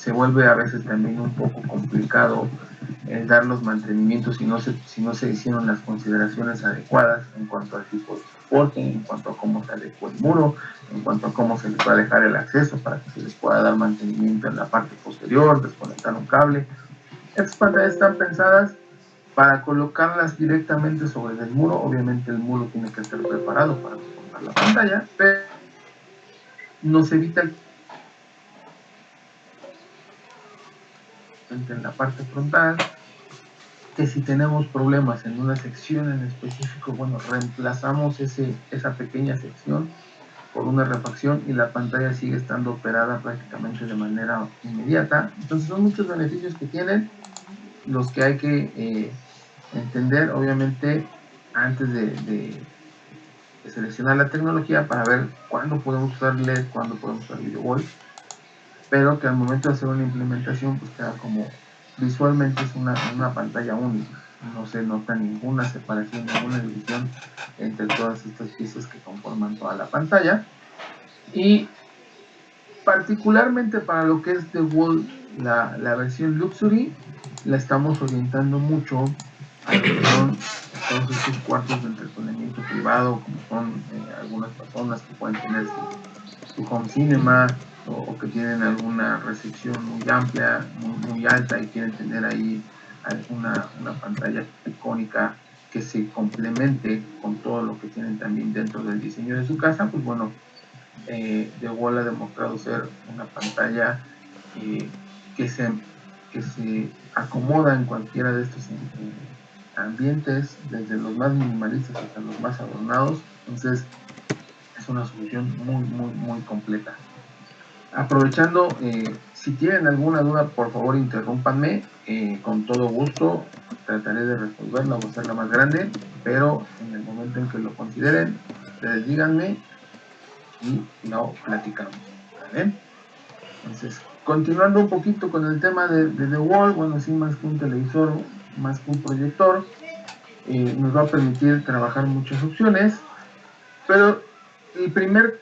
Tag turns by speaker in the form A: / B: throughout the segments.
A: se vuelve a veces también un poco complicado dar los mantenimientos si no se hicieron las consideraciones adecuadas en cuanto al tipo de soporte, en cuanto a cómo se adecua el muro, en cuanto a cómo se les va a dejar el acceso para que se les pueda dar mantenimiento en la parte posterior, desconectar un cable. Estas pantallas están pensadas para colocarlas directamente sobre el muro. Obviamente el muro tiene que estar preparado para soportar la pantalla, pero nos evita en la parte frontal, que si tenemos problemas en una sección en específico, bueno, reemplazamos esa pequeña sección por una refacción y la pantalla sigue estando operada prácticamente de manera inmediata. Entonces son muchos beneficios que tienen, los que hay que entender, obviamente, antes de seleccionar la tecnología para ver cuándo podemos usar LED, cuándo podemos usar video wall, pero que al momento de hacer una implementación pues queda como visualmente es una pantalla única, no se nota ninguna separación, ninguna división entre todas estas piezas que conforman toda la pantalla. Y particularmente para lo que es The Wall, la versión Luxury, la estamos orientando mucho a lo que son todos estos cuartos de entretenimiento privado, como son algunas personas que pueden tener su home cinema o que tienen alguna recepción muy amplia, muy alta y quieren tener ahí una pantalla icónica que se complemente con todo lo que tienen también dentro del diseño de su casa. Pues bueno, The Wall ha demostrado ser una pantalla eh, que, se, que se acomoda en cualquiera de estos ambientes, desde los más minimalistas hasta los más adornados. Entonces es una solución muy completa. Aprovechando, si tienen alguna duda, por favor interrúmpanme, con todo gusto trataré de resolverla o hacerla más grande, pero en el momento en que lo consideren, ustedes díganme y lo platicamos, ¿vale? Entonces, continuando un poquito con el tema de The Wall, bueno, sí, más que un televisor, más que un proyector, nos va a permitir trabajar muchas opciones, pero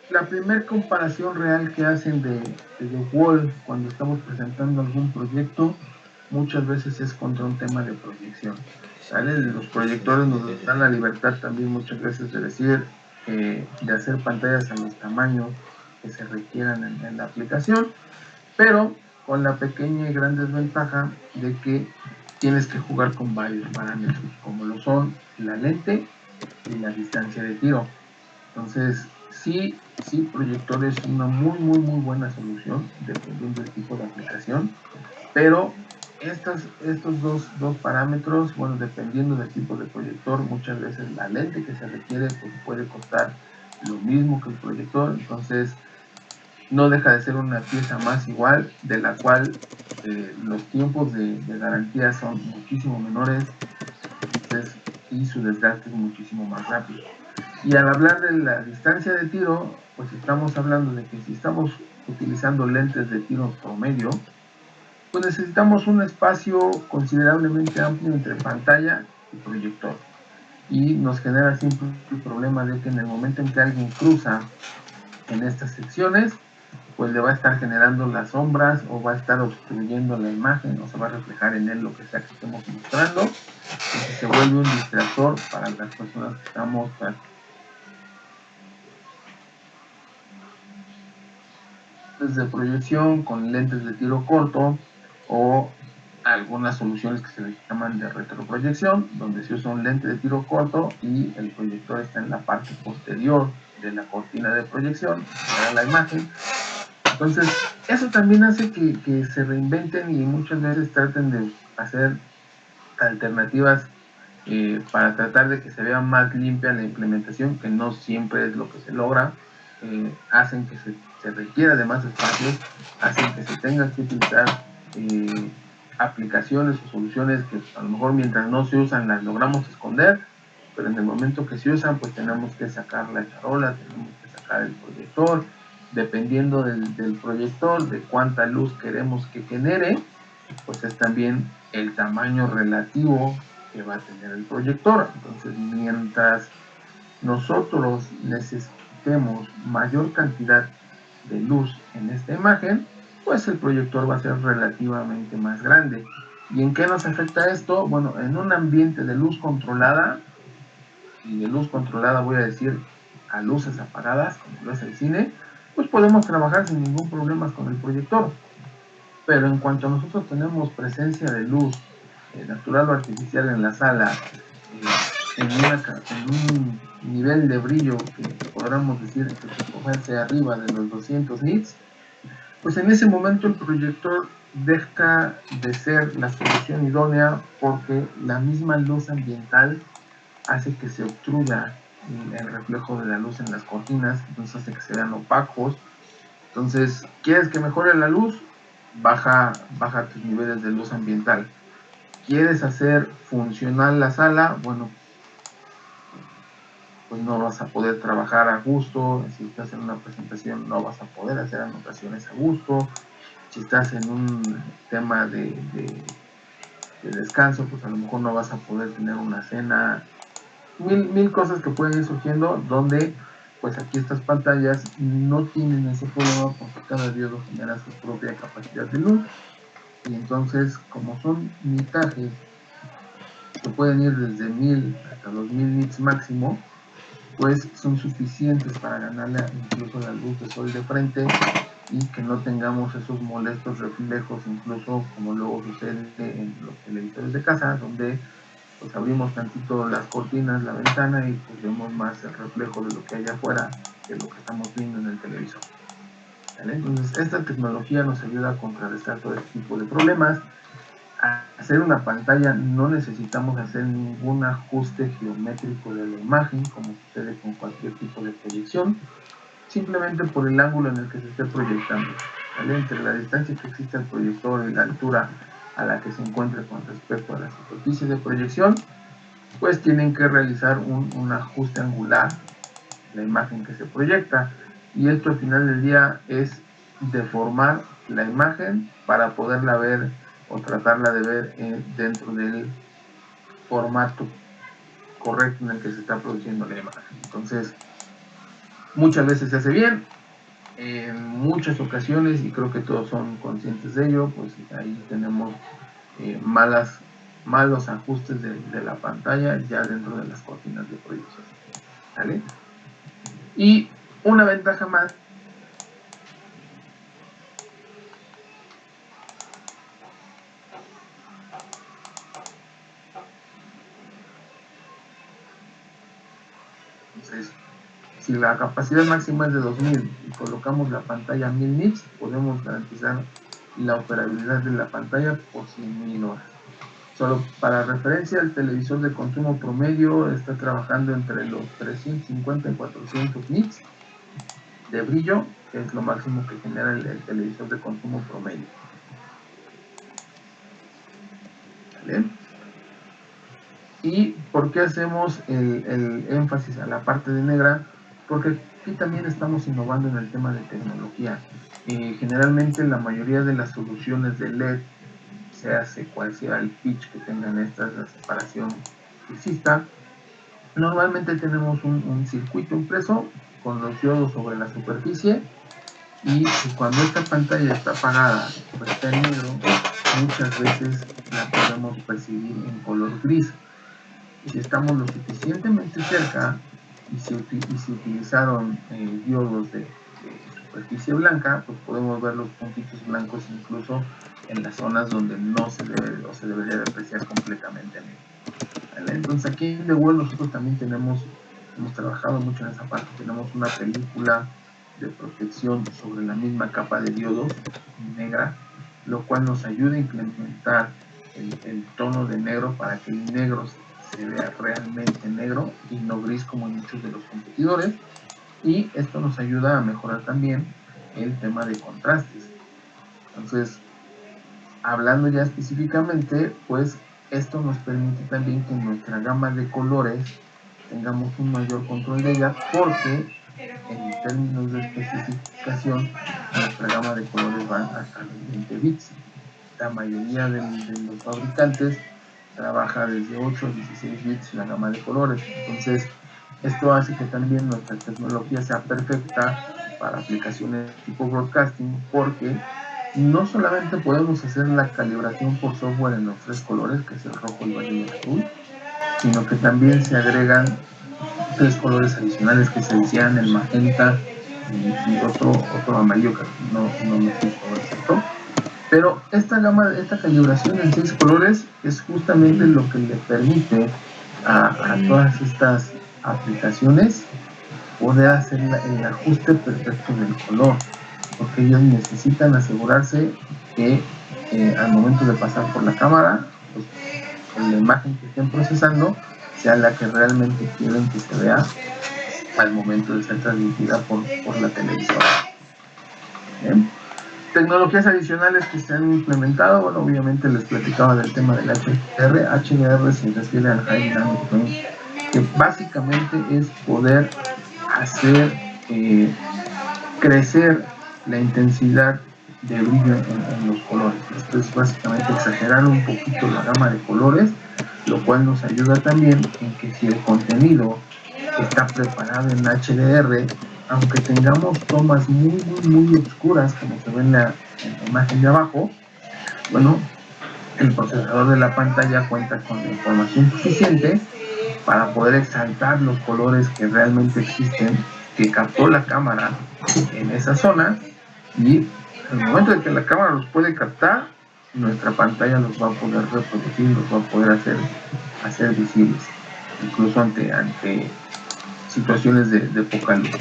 A: la primer comparación real que hacen de The Wall cuando estamos presentando algún proyecto, muchas veces es contra un tema de proyección, ¿vale? Los proyectores nos dan la libertad también muchas veces de decir, de hacer pantallas a los tamaños que se requieran en la aplicación, pero con la pequeña y gran desventaja de que tienes que jugar con varios parámetros, como lo son la lente y la distancia de tiro. Entonces, sí, proyector es una muy buena solución, dependiendo del tipo de aplicación, pero estos dos parámetros, bueno, dependiendo del tipo de proyector, muchas veces la lente que se requiere pues, puede costar lo mismo que el proyector. Entonces no deja de ser una pieza más igual, de la cual los tiempos de garantía son muchísimo menores, entonces, y su desgaste es muchísimo más rápido. Y al hablar de la distancia de tiro, pues estamos hablando de que si estamos utilizando lentes de tiro promedio, pues necesitamos un espacio considerablemente amplio entre pantalla y proyector. Y nos genera siempre el problema de que en el momento en que alguien cruza en estas secciones, pues le va a estar generando las sombras o va a estar obstruyendo la imagen o se va a reflejar en él lo que sea que estemos mostrando. Entonces se vuelve un distractor para las personas que estamos de proyección con lentes de tiro corto o algunas soluciones que se les llaman de retroproyección, donde se usa un lente de tiro corto y el proyector está en la parte posterior de la cortina de proyección para la imagen. Entonces, eso también hace que se reinventen y muchas veces traten de hacer alternativas para tratar de que se vea más limpia la implementación, que no siempre es lo que se logra. Hacen que se requiera de más espacios, hacen que se tengan que utilizar aplicaciones o soluciones que a lo mejor mientras no se usan las logramos esconder, pero en el momento que se usan pues tenemos que sacar la charola, tenemos que sacar el proyector, dependiendo del proyector, de cuánta luz queremos que genere, pues es también el tamaño relativo que va a tener el proyector. Entonces, mientras nosotros necesitemos mayor cantidad de luz en esta imagen, pues el proyector va a ser relativamente más grande. ¿Y en qué nos afecta esto? Bueno, en un ambiente de luz controlada, y de luz controlada voy a decir a luces apagadas, como lo es el cine, pues podemos trabajar sin ningún problema con el proyector. Pero en cuanto nosotros tenemos presencia de luz natural o artificial en la sala, en un nivel de brillo que podríamos decir que se fuese arriba de los 200 nits, pues en ese momento el proyector deja de ser la solución idónea porque la misma luz ambiental hace que se obstruya el reflejo de la luz en las cortinas, entonces hace que se vean opacos. Entonces, ¿quieres que mejore la luz? Baja tus niveles de luz ambiental. ¿Quieres hacer funcional la sala? Bueno, pues no vas a poder trabajar a gusto. Si estás en una presentación, no vas a poder hacer anotaciones a gusto. Si estás en un tema de descanso, pues a lo mejor no vas a poder tener una cena. Mil cosas que pueden ir surgiendo donde pues aquí estas pantallas no tienen ese problema porque cada diodo genera su propia capacidad de luz, y entonces como son nitajes que pueden ir desde 1000 hasta 2000 nits máximo, pues son suficientes para ganarle incluso la luz de sol de frente y que no tengamos esos molestos reflejos, incluso como luego sucede en los televisores de casa, donde pues abrimos tantito las cortinas, la ventana, y pues vemos más el reflejo de lo que hay afuera que lo que estamos viendo en el televisor. ¿Vale? Entonces esta tecnología nos ayuda a contrarrestar todo este tipo de problemas. A hacer una pantalla no necesitamos hacer ningún ajuste geométrico de la imagen, como sucede con cualquier tipo de proyección, simplemente por el ángulo en el que se esté proyectando. ¿Vale? Entre la distancia que existe al proyector y la altura a la que se encuentre con respecto a la superficie de proyección, pues tienen que realizar un ajuste angular de la imagen que se proyecta, y esto al final del día es deformar la imagen para poderla ver o tratarla de ver dentro del formato correcto en el que se está produciendo la imagen. Entonces, muchas veces se hace bien, en muchas ocasiones, y creo que todos son conscientes de ello, pues ahí tenemos malos ajustes de la pantalla ya dentro de las cortinas de proyección. ¿Vale? Y una ventaja más entonces, si la capacidad máxima es de 2000 y colocamos la pantalla a 1000 nits, podemos garantizar la operabilidad de la pantalla por 100.000 horas. Solo para referencia, el televisor de consumo promedio está trabajando entre los 350 y 400 nits de brillo, que es lo máximo que genera el televisor de consumo promedio. ¿Vale? ¿Y por qué hacemos el énfasis a la parte de negra? Porque aquí también estamos innovando en el tema de tecnología. Generalmente la mayoría de las soluciones de LED, sea cual sea el pitch que tengan estas, la separación que exista, normalmente tenemos un circuito impreso con los diodos sobre la superficie, y cuando esta pantalla está apagada o está en negro, muchas veces la podemos percibir en color gris. Y si estamos lo suficientemente cerca y se utilizaron diodos de superficie blanca, pues podemos ver los puntitos blancos incluso en las zonas donde no se debe o se debería de apreciar completamente negro. ¿Vale? Entonces aquí en The World nosotros también hemos trabajado mucho en esa parte. Tenemos una película de protección sobre la misma capa de diodos negra, lo cual nos ayuda a implementar el tono de negro para que el negro se vea realmente negro y no gris como en muchos de los competidores, y esto nos ayuda a mejorar también el tema de contrastes. Entonces, hablando ya específicamente, pues esto nos permite también que en nuestra gama de colores tengamos un mayor control de ella, porque en términos de especificación nuestra gama de colores va hasta los 20 bits. La mayoría de los fabricantes trabaja desde 8 a 16 bits la gama de colores. Entonces esto hace que también nuestra tecnología sea perfecta para aplicaciones tipo broadcasting, porque no solamente podemos hacer la calibración por software en los 3 colores, que es el rojo, el verde y el azul, sino que también se agregan 3 colores adicionales que se decían el magenta y otro amarillo que no me fijo exacto. Pero esta calibración en 6 colores es justamente lo que le permite a todas estas aplicaciones poder hacer el ajuste perfecto del color, porque ellos necesitan asegurarse que al momento de pasar por la cámara, pues, la imagen que estén procesando sea la que realmente quieren que se vea al momento de ser transmitida por la televisora. ¿Bien? Tecnologías adicionales que se han implementado, bueno, obviamente les platicaba del tema del HDR. HDR se refiere al High Dynamic Range, que básicamente es poder hacer crecer la intensidad de brillo en los colores. Esto es básicamente exagerar un poquito la gama de colores, lo cual nos ayuda también en que si el contenido está preparado en HDR, aunque tengamos tomas muy oscuras, como se ve en la imagen de abajo, bueno, el procesador de la pantalla cuenta con la información suficiente para poder exaltar los colores que realmente existen, que captó la cámara en esa zona, y en el momento en que la cámara los puede captar, nuestra pantalla los va a poder reproducir, los va a poder hacer visibles, incluso ante situaciones de poca luz.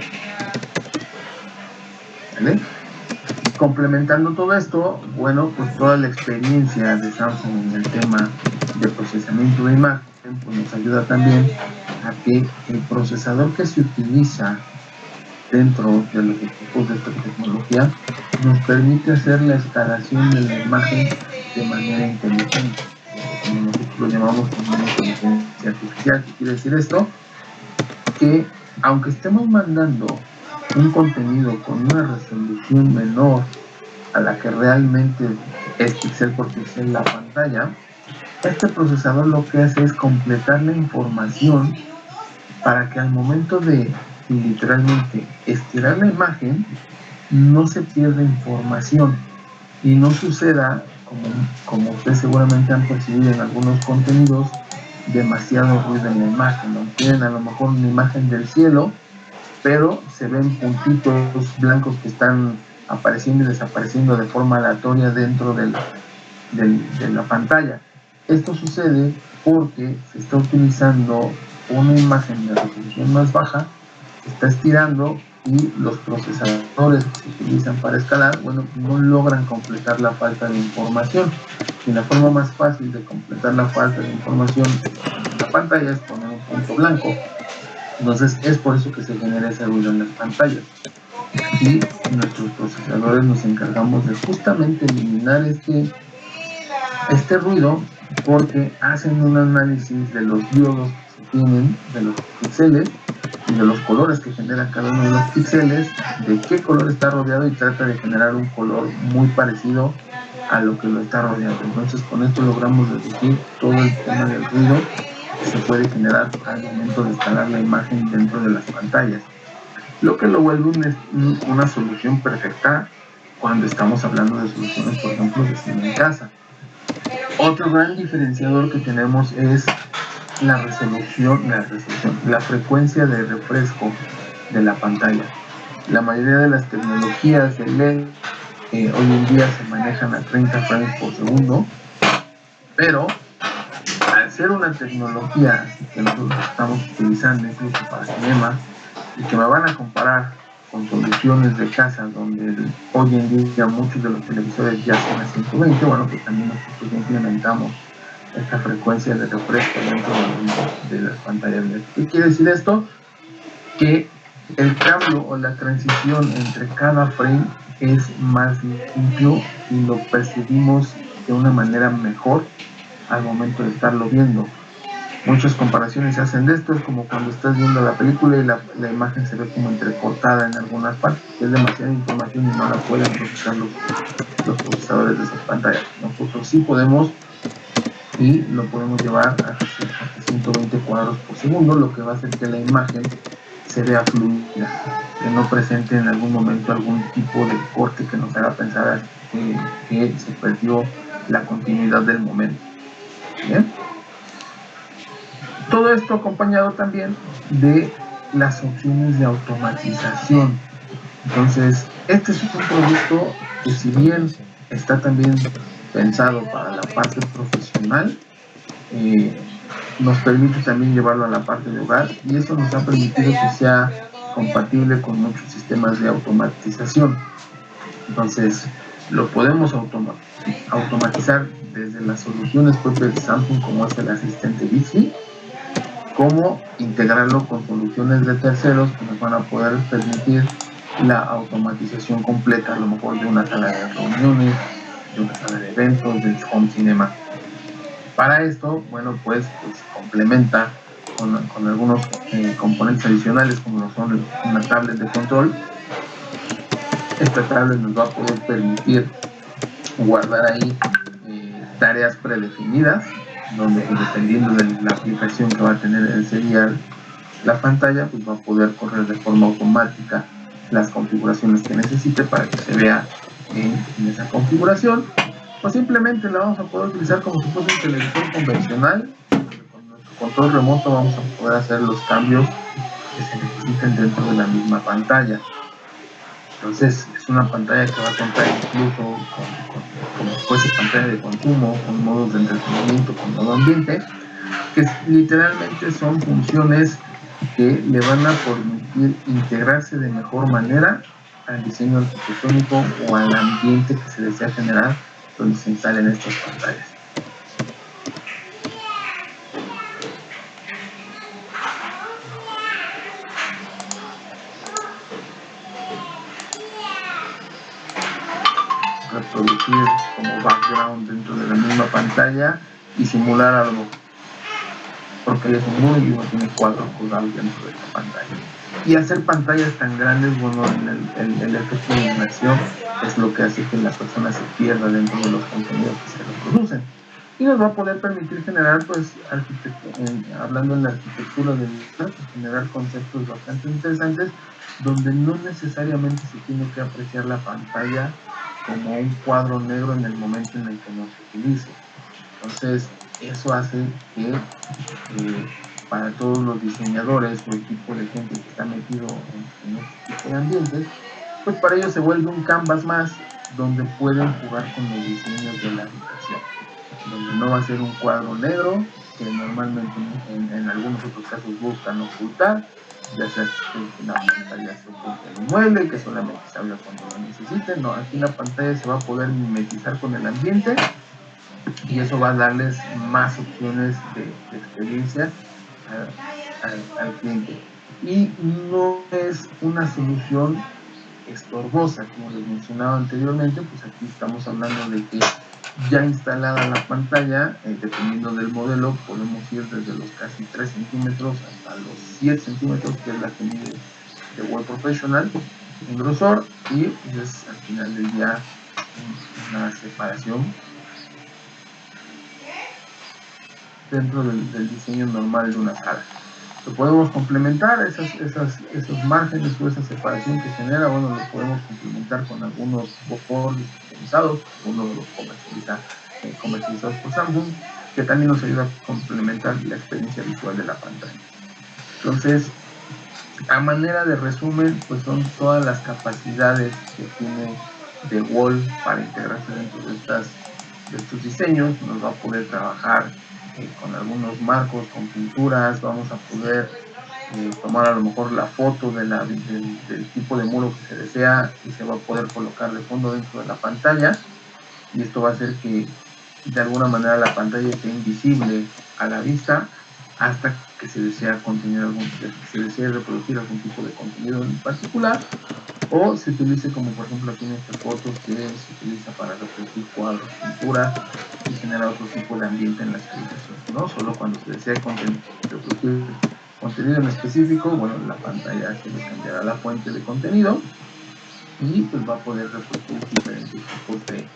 A: ¿Vale? Complementando todo esto, bueno, pues toda la experiencia de Samsung en el tema de procesamiento de imagen, pues nos ayuda también a que el procesador que se utiliza dentro de los equipos de esta tecnología nos permite hacer la escalación de la imagen de manera inteligente, como nosotros lo llamamos como una inteligencia artificial. ¿Qué quiere decir esto? Que aunque estemos mandando un contenido con una resolución menor a la que realmente es píxel por píxel la pantalla, este procesador lo que hace es completar la información para que al momento de literalmente estirar la imagen no se pierda información y no suceda como ustedes seguramente han percibido en algunos contenidos, demasiado ruido en la imagen, ¿no? Tienen a lo mejor una imagen del cielo, pero se ven puntitos blancos que están apareciendo y desapareciendo de forma aleatoria dentro de la pantalla. Esto sucede porque se está utilizando una imagen de resolución más baja, se está estirando y los procesadores que se utilizan para escalar, bueno, no logran completar la falta de información. Y la forma más fácil de completar la falta de información en la pantalla es poner un punto blanco. Entonces es por eso que se genera ese ruido en las pantallas. Y nuestros procesadores nos encargamos de justamente eliminar este ruido, porque hacen un análisis de los diodos que se tienen, de los píxeles y de los colores que genera cada uno de los píxeles, de qué color está rodeado, y trata de generar un color muy parecido a lo que lo está rodeando. Entonces con esto logramos reducir todo el tema del ruido que se puede generar al momento de escalar la imagen dentro de las pantallas, lo que lo vuelve una solución perfecta cuando estamos hablando de soluciones, por ejemplo, de cine en casa. Otro gran diferenciador que tenemos es la frecuencia de refresco de la pantalla. La mayoría de las tecnologías de LED hoy en día se manejan a 30 frames por segundo, pero al ser una tecnología que nosotros estamos utilizando incluso para cinema, y que me van a comparar con soluciones de casa donde hoy en día muchos de los televisores ya son a 120, bueno, pues también nosotros implementamos esta frecuencia de refresco dentro de las pantallas LED. ¿Qué quiere decir esto? Que el cambio o la transición entre cada frame es más limpio y lo percibimos de una manera mejor al momento de estarlo viendo. Muchas comparaciones se hacen de esto, es como cuando estás viendo la película y la imagen se ve como entrecortada en algunas partes, que es demasiada información y no la pueden procesar los procesadores de esas pantallas. Nosotros sí podemos, y lo podemos llevar hasta 120 cuadros por segundo, lo que va a hacer que la imagen se vea fluida, que no presente en algún momento algún tipo de corte que nos haga pensar que se perdió la continuidad del momento. ¿Bien? Todo esto acompañado también de las opciones de automatización. Entonces, este es un producto que, si bien está también pensado para la parte profesional, nos permite también llevarlo a la parte de hogar, y eso nos ha permitido que sea compatible con muchos sistemas de automatización. Entonces, lo podemos automatizar desde las soluciones propias de Samsung, como es el asistente Bixby, como integrarlo con soluciones de terceros que nos van a poder permitir la automatización completa, a lo mejor de una sala de reuniones, de una sala de eventos, del home cinema. Para esto, bueno, pues complementa con algunos componentes adicionales, como lo son una tablet de control. Esta tablet nos va a poder permitir guardar ahí tareas predefinidas, donde dependiendo de la aplicación que va a tener el serial la pantalla, pues va a poder correr de forma automática las configuraciones que necesite para que se vea en esa configuración, o simplemente la vamos a poder utilizar como si fuese un televisor convencional. Con nuestro control remoto vamos a poder hacer los cambios que se necesiten dentro de la misma pantalla. Entonces, es una pantalla que va a contar incluso como si fuese pantalla de consumo, con modos de entretenimiento, con modo ambiente, que literalmente son funciones que le van a permitir integrarse de mejor manera al diseño arquitectónico o al ambiente que se desea generar donde se instalen estas pantallas. Reproducir como background dentro de la misma pantalla y simular a lo mejor porque es un muro y uno tiene cuadros colgados dentro de esta pantalla. Y hacer pantallas tan grandes, bueno, el efecto de inmersión es lo que hace que la persona se pierda dentro de los contenidos que se reproducen. Y nos va a poder permitir generar, pues, hablando en la arquitectura del pues, generar conceptos bastante interesantes, donde no necesariamente se tiene que apreciar la pantalla como un cuadro negro en el momento en el que no se utilice. Entonces, eso hace que para todos los diseñadores o equipo de gente que está metido en este tipo de ambientes, pues para ellos se vuelve un canvas más donde pueden jugar con los diseños de la habitación, donde no va a ser un cuadro negro que normalmente en algunos otros casos buscan ocultar, ya sea que la pantalla se oculte en un mueble y que solamente se abra cuando lo necesiten. No, aquí la pantalla se va a poder mimetizar con el ambiente, y eso va a darles más opciones de experiencia al cliente. Y no es una solución estorbosa, como les mencionaba anteriormente, pues aquí estamos hablando de que ya instalada la pantalla, dependiendo del modelo, podemos ir desde los casi 3 centímetros hasta los 7 centímetros, que es la que mide de Wall Professional en grosor, y pues al final del día una separación dentro del diseño normal de una sala. Lo podemos complementar, esos márgenes o esa separación que genera, bueno, lo podemos complementar con algunos bordes especializados, uno los comercializados por Samsung, que también nos ayuda a complementar la experiencia visual de la pantalla. Entonces, a manera de resumen, pues son todas las capacidades que tiene The Wall para integrarse dentro de estos diseños. Nos va a poder trabajar con algunos marcos, con pinturas, vamos a poder tomar a lo mejor la foto del tipo de muro que se desea y se va a poder colocar de fondo dentro de la pantalla, y esto va a hacer que de alguna manera la pantalla esté invisible a la vista hasta que se desee reproducir algún tipo de contenido en particular, o se utilice, como por ejemplo aquí en estas fotos, que se utiliza para reproducir cuadros, pinturas y generar otro tipo de ambiente en las habitaciones, ¿no? Solo cuando se desea reproducir contenido en específico, bueno, la pantalla se le cambiará la fuente de contenido y pues va a poder reproducir diferentes tipos de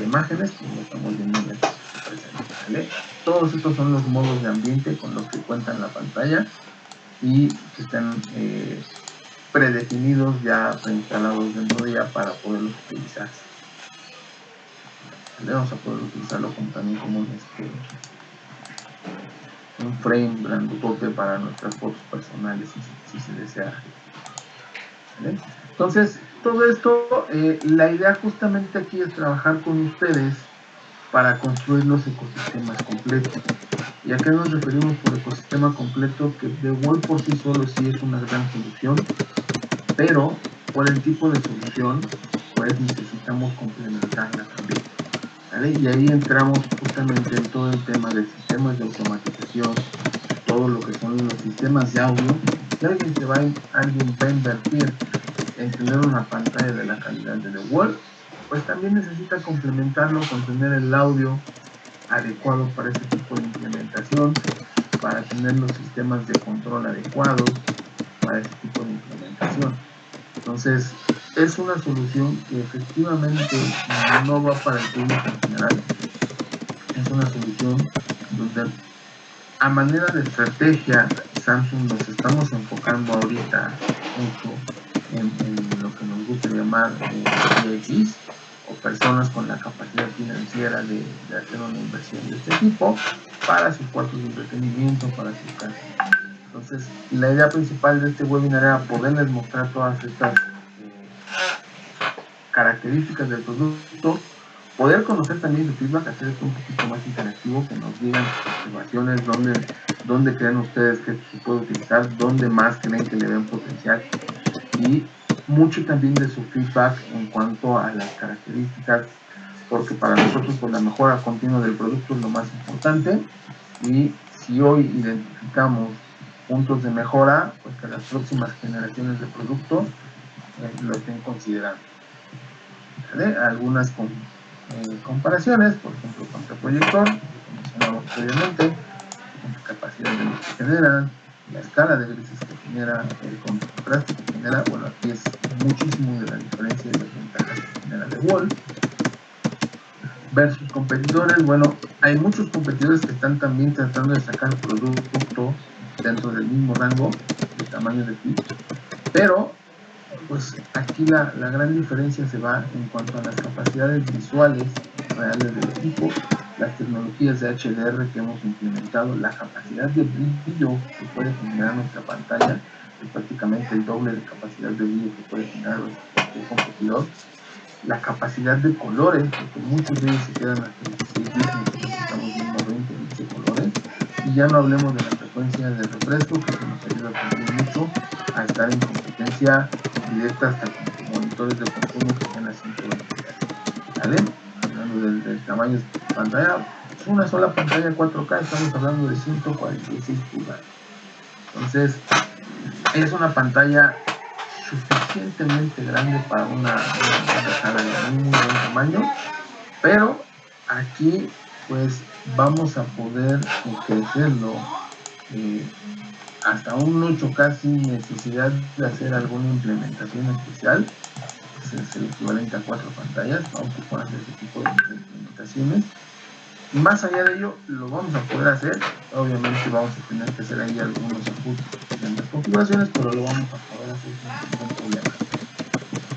A: imágenes, como lo estamos viendo en este presente, ¿vale? Todos estos son los modos de ambiente con los que cuenta en la pantalla y que están predefinidos, ya preinstalados dentro de ella para poderlos utilizar. ¿vale? Vamos a poder utilizarlo como, también como un frame grandotote para nuestras fotos personales si se desea, ¿vale? Entonces, todo esto, la idea justamente aquí es trabajar con ustedes para construir los ecosistemas completos. ¿Y a qué nos referimos por ecosistema completo? Que The Wall por sí solo sí es una gran solución, pero por el tipo de solución, pues necesitamos complementarla también, ¿vale? Y ahí entramos justamente en todo el tema de sistemas de automatización, todo lo que son los sistemas de audio. Si alguien va a invertir en tener una pantalla de la calidad de The Wall, pues también necesita complementarlo con tener el audio adecuado para ese tipo de implementación, para tener los sistemas de control adecuados para ese tipo de implementación. Entonces, es una solución que efectivamente no va para el público en general. Es una solución donde, a manera de estrategia, Samsung nos estamos enfocando ahorita mucho en lo que nos gusta llamar VIPs, o personas con la capacidad financiera de hacer una inversión de este tipo para sus cuartos de entretenimiento, para sus casas. Entonces, la idea principal de este webinar era poderles mostrar todas estas características del producto, poder conocer también su feedback, hacer esto un poquito más interactivo, que nos digan sus observaciones, dónde creen ustedes que se puede utilizar, dónde más creen que le ven potencial, y mucho también de su feedback en cuanto a las características, porque para nosotros pues la mejora continua del producto es lo más importante, y si hoy identificamos puntos de mejora, pues que las próximas generaciones de productos lo estén considerando, ¿vale? Algunas comparaciones, por ejemplo, contra proyector, que mencionamos previamente, la capacidad de luz que generan, la escala de grises que genera, el contraste que genera. Bueno, aquí es muchísimo de la diferencia y las ventajas que genera The Wall versus competidores. Bueno, hay muchos competidores que están también tratando de sacar productos dentro del mismo rango de tamaño de pitch, pero pues aquí la gran diferencia se va en cuanto a las capacidades visuales reales del equipo, las tecnologías de HDR que hemos implementado, la capacidad de brillo que puede generar nuestra pantalla, es prácticamente el doble de capacidad de brillo que puede generar cualquier competidor, la capacidad de colores, porque muchos de ellos se quedan hasta 16 bits, nosotros estamos viendo 20 bits de colores, y ya no hablemos de la frecuencia de refresco, que eso nos ayuda también mucho a estar en competencia directa hasta con monitores de consumo que estén a 120 Hz, ¿vale? Hablando del tamaño de pantalla, es una sola pantalla 4K, estamos hablando de 146 pulgadas. Entonces, es una pantalla suficientemente grande para una sala de muy buen tamaño, pero aquí pues vamos a poder crecerlo hasta un 8K sin necesidad de hacer alguna implementación especial. Es el equivalente a 4 pantallas, vamos a poder hacer ese tipo de implementaciones. Más allá de ello, lo vamos a poder hacer. Obviamente vamos a tener que hacer ahí algunos ajustes en las configuraciones, pero lo vamos a poder hacer sin ningún problema.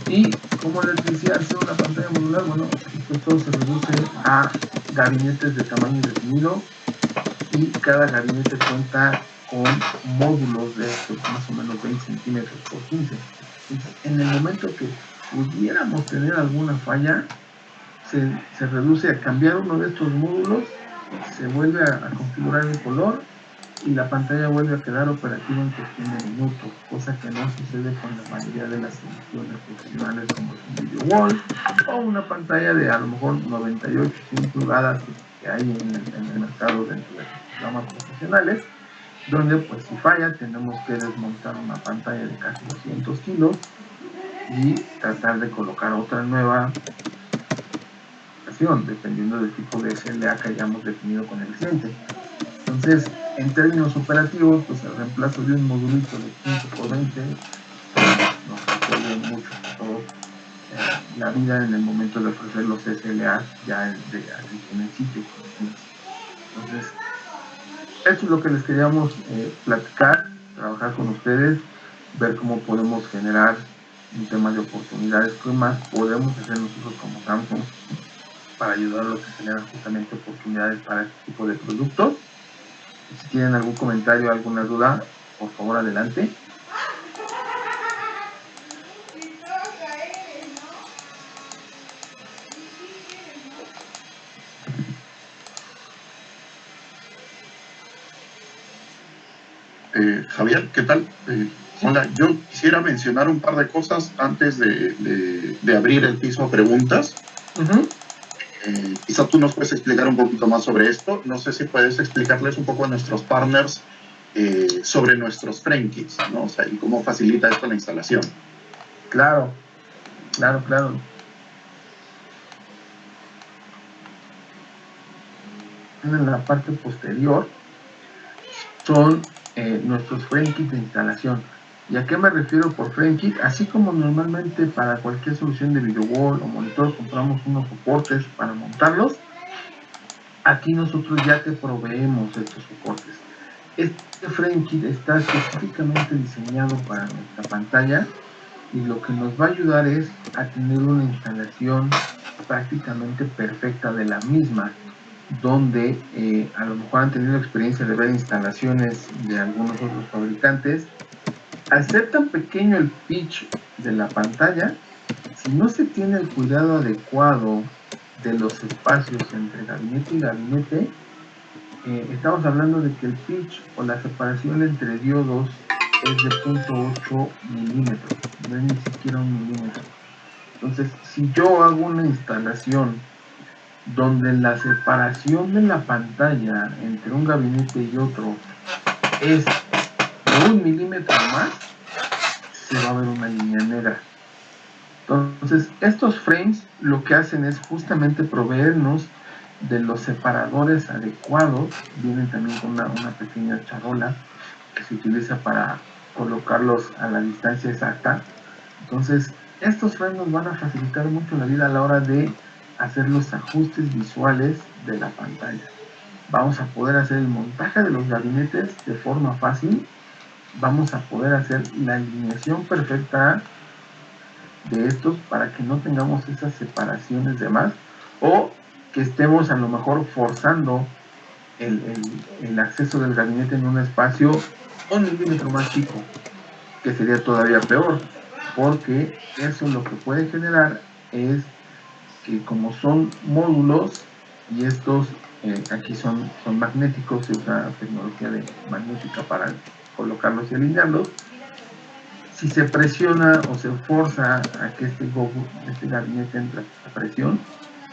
A: Y como les decía, al ser una pantalla modular, bueno, esto se reduce a gabinetes de tamaño definido, y cada gabinete cuenta con módulos de más o menos 20 centímetros por 15. Entonces, en el momento que pudiéramos tener alguna falla, se reduce a cambiar uno de estos módulos, se vuelve a configurar el color y la pantalla vuelve a quedar operativa en cuestión de minutos, cosa que no sucede con la mayoría de las soluciones profesionales como es un video wall o una pantalla de a lo mejor 98, 100 pulgadas que hay en el mercado dentro de los programas profesionales, donde pues si falla tenemos que desmontar una pantalla de casi 200 kilos y tratar de colocar otra nueva, dependiendo del tipo de SLA que hayamos definido con el cliente. Entonces, en términos operativos, pues el reemplazo de un modulito de 15 por 20 nos resuelve mucho todo la vida en el momento de ofrecer los SLA ya de atención en sitio. Entonces, esto es lo que les queríamos platicar, trabajar con ustedes, ver cómo podemos generar un tema de oportunidades, qué más podemos hacer nosotros como Samsung para ayudar a los que generan justamente oportunidades para este tipo de productos. Si tienen algún comentario, alguna duda, por favor adelante.
B: Javier, ¿qué tal? Hola, yo quisiera mencionar un par de cosas antes de abrir el piso a preguntas. Quizá tú nos puedes explicar un poquito más sobre esto. No sé si puedes explicarles un poco a nuestros partners sobre nuestros frame kits, ¿no? O sea, y cómo facilita esto la instalación.
A: Claro. En la parte posterior son nuestros frame kits de instalación. ¿Y a qué me refiero por frame kit? Así como normalmente para cualquier solución de video wall o monitor compramos unos soportes para montarlos, aquí nosotros ya te proveemos estos soportes. Este frame kit está específicamente diseñado para nuestra pantalla y lo que nos va a ayudar es a tener una instalación prácticamente perfecta de la misma, donde a lo mejor han tenido experiencia de ver instalaciones de algunos otros fabricantes. Al ser tan pequeño el pitch de la pantalla, si no se tiene el cuidado adecuado de los espacios entre gabinete y gabinete, estamos hablando de que el pitch o la separación entre diodos es de 0.8 milímetros, no es ni siquiera 1 milímetro. Entonces, si yo hago una instalación donde la separación de la pantalla entre un gabinete y otro es de 1 milímetro más, se va a ver una línea negra. Entonces, estos frames lo que hacen es justamente proveernos de los separadores adecuados. Vienen también con una pequeña charola que se utiliza para colocarlos a la distancia exacta. Entonces, estos frames nos van a facilitar mucho la vida a la hora de hacer los ajustes visuales de la pantalla. Vamos a poder hacer el montaje de los gabinetes de forma fácil. Vamos a poder hacer la alineación perfecta de estos para que no tengamos esas separaciones de más o que estemos a lo mejor forzando el acceso del gabinete en un espacio 1 milímetro más chico, que sería todavía peor, porque eso lo que puede generar es que como son módulos y estos aquí son magnéticos, se usa tecnología magnética para colocarlos y alinearlos. Si se presiona o se forza a que este gabinete entre a presión,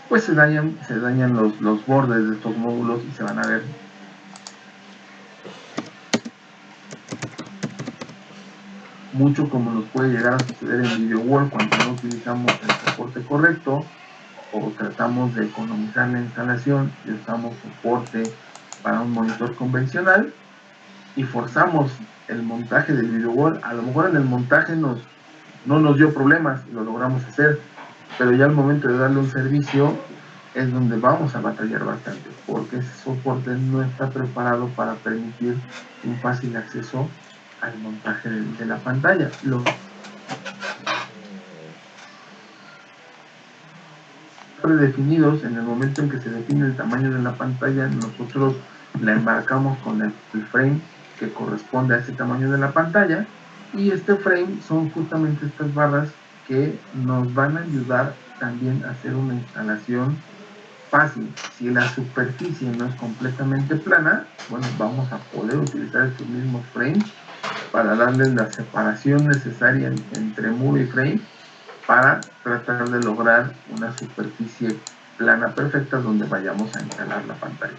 A: pues se dañan los bordes de estos módulos y se van a ver mucho como nos puede llegar a suceder en video wall cuando no utilizamos el soporte correcto o tratamos de economizar la instalación y usamos soporte para un monitor convencional y forzamos el montaje del video wall. A lo mejor en el montaje no nos dio problemas y lo logramos hacer, pero ya al momento de darle un servicio es donde vamos a batallar bastante, porque ese soporte no está preparado para permitir un fácil acceso al montaje de la pantalla. Predefinidos, en el momento en que se define el tamaño de la pantalla, nosotros la embarcamos con el frame que corresponde a ese tamaño de la pantalla, y este frame son justamente estas barras que nos van a ayudar también a hacer una instalación fácil. Si la superficie no es completamente plana, bueno, vamos a poder utilizar estos mismos frames para darles la separación necesaria entre muro y frame para tratar de lograr una superficie plana perfecta donde vayamos a instalar la pantalla.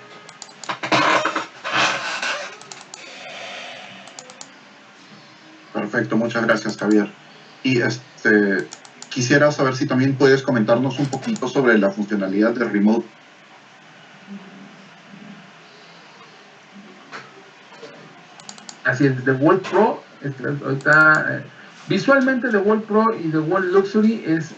B: Perfecto, muchas gracias, Javier. Y quisiera saber si también puedes comentarnos un poquito sobre la funcionalidad de Remote.
A: Así es, The Wall Pro ahorita visualmente The Wall Pro y The Wall Luxury es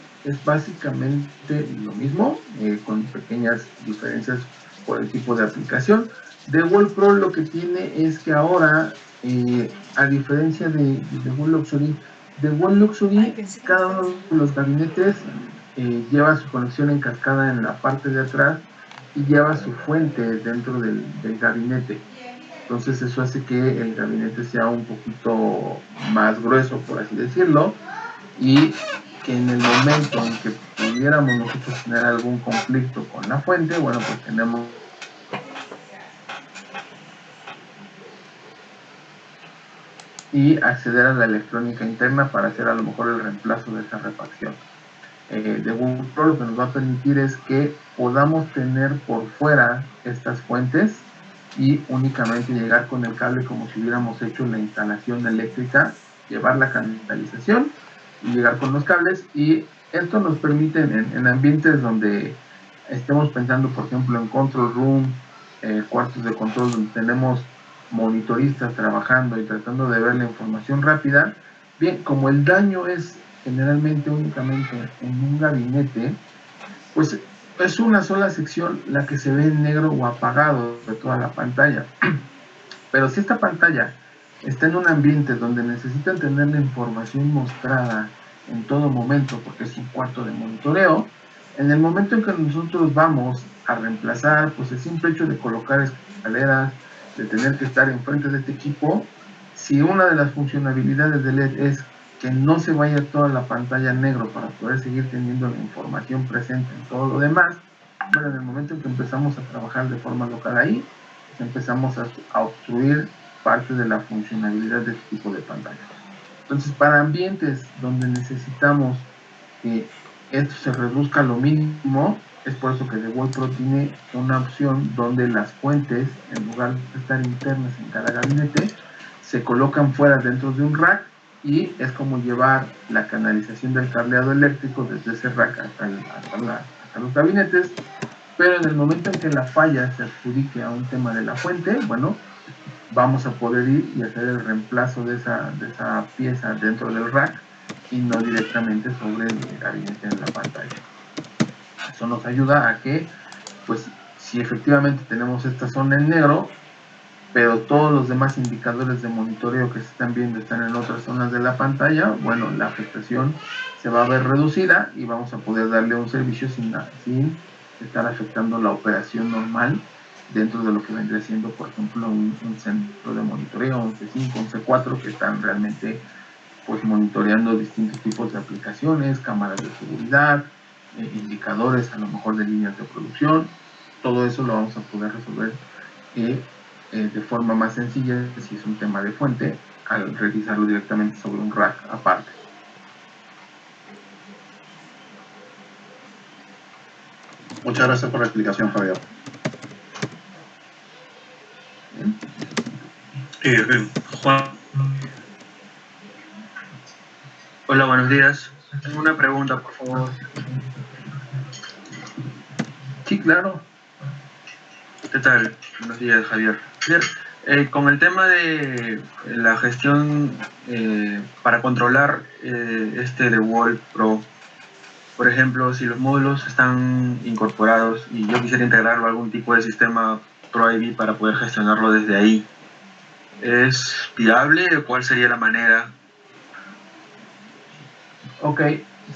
A: básicamente lo mismo, con pequeñas diferencias por el tipo de aplicación. The Wall Pro lo que tiene es que ahora, a diferencia de The Wall Luxury, The Wall Luxury, cada uno de los gabinetes lleva su conexión en cascada en la parte de atrás y lleva su fuente dentro del gabinete. Entonces eso hace que el gabinete sea un poquito más grueso, por así decirlo, y que en el momento en que pudiéramos nosotros tener algún conflicto con la fuente, bueno, pues tenemos y acceder a la electrónica interna para hacer a lo mejor el reemplazo de esa refacción. De Google Pro lo que nos va a permitir es que podamos tener por fuera estas fuentes y únicamente llegar con el cable como si hubiéramos hecho la instalación eléctrica, llevar la canalización y llegar con los cables, y esto nos permite en ambientes donde estemos pensando, por ejemplo, en control room, cuartos de control donde tenemos monitoristas trabajando y tratando de ver la información rápida. Bien, como el daño es generalmente únicamente en un gabinete, pues es una sola sección la que se ve en negro o apagado de toda la pantalla. Pero si esta pantalla está en un ambiente donde necesitan tener la información mostrada en todo momento, porque es un cuarto de monitoreo, en el momento en que nosotros vamos a reemplazar, pues el simple hecho de colocar escaleras, de tener que estar enfrente de este equipo, si una de las funcionalidades de LED es que no se vaya toda la pantalla en negro para poder seguir teniendo la información presente en todo lo demás, bueno, en el momento en que empezamos a trabajar de forma local ahí, pues empezamos a obstruir parte de la funcionalidad de este tipo de pantalla. Entonces, para ambientes donde necesitamos que esto se reduzca a lo mínimo, es por eso que The Wall Pro tiene una opción donde las fuentes, en lugar de estar internas en cada gabinete, se colocan fuera dentro de un rack, y es como llevar la canalización del cableado eléctrico desde ese rack hasta los gabinetes. Pero en el momento en que la falla se adjudique a un tema de la fuente, bueno, vamos a poder ir y hacer el reemplazo de esa pieza dentro del rack y no directamente sobre el gabinete en la pantalla. Eso nos ayuda a que, pues, si efectivamente tenemos esta zona en negro, pero todos los demás indicadores de monitoreo que se están viendo están en otras zonas de la pantalla, bueno, la afectación se va a ver reducida y vamos a poder darle un servicio sin estar afectando la operación normal dentro de lo que vendría siendo, por ejemplo, un centro de monitoreo, un C5, un C4, que están realmente pues monitoreando distintos tipos de aplicaciones, cámaras de seguridad, indicadores a lo mejor de líneas de producción. Todo eso lo vamos a poder resolver de forma más sencilla si es un tema de fuente, al realizarlo directamente sobre un rack aparte.
B: Muchas gracias por la explicación, Javier.
C: Juan. Hola, buenos días. Tengo una pregunta, por favor.
A: Sí, claro.
C: ¿Qué tal? Buenos días, Javier. Javier, con el tema de la gestión para controlar este de Wall Pro, por ejemplo, si los módulos están incorporados y yo quisiera integrarlo a algún tipo de sistema Pro AV para poder gestionarlo desde ahí, ¿es viable? ¿Cuál sería la manera?
A: Ok,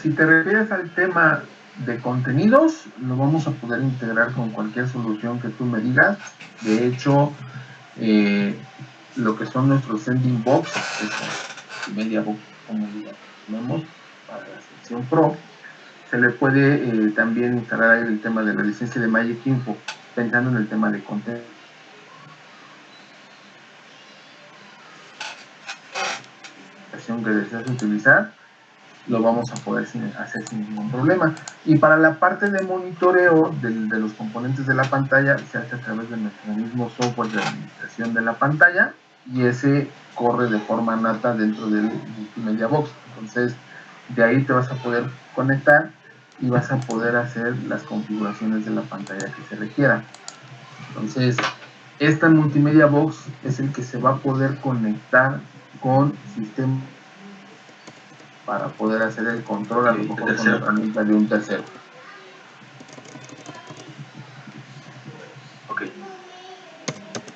A: si te refieres al tema de contenidos, lo vamos a poder integrar con cualquier solución que tú me digas. De hecho, lo que son nuestros sending box, media box, como llamamos, para la sección Pro, se le puede también instalar el tema de la licencia de Magic Info, pensando en el tema de contenido que deseas utilizar, lo vamos a poder hacer sin ningún problema. Y para la parte de monitoreo de los componentes de la pantalla, se hace a través de nuestro mismo software de administración de la pantalla, y ese corre de forma nata dentro del Multimedia Box. Entonces, de ahí te vas a poder conectar y vas a poder hacer las configuraciones de la pantalla que se requiera. Entonces, esta Multimedia Box es el que se va a poder conectar con sistemas para poder hacer el control, a lo mejor con la herramienta de un tercero.
C: Ok.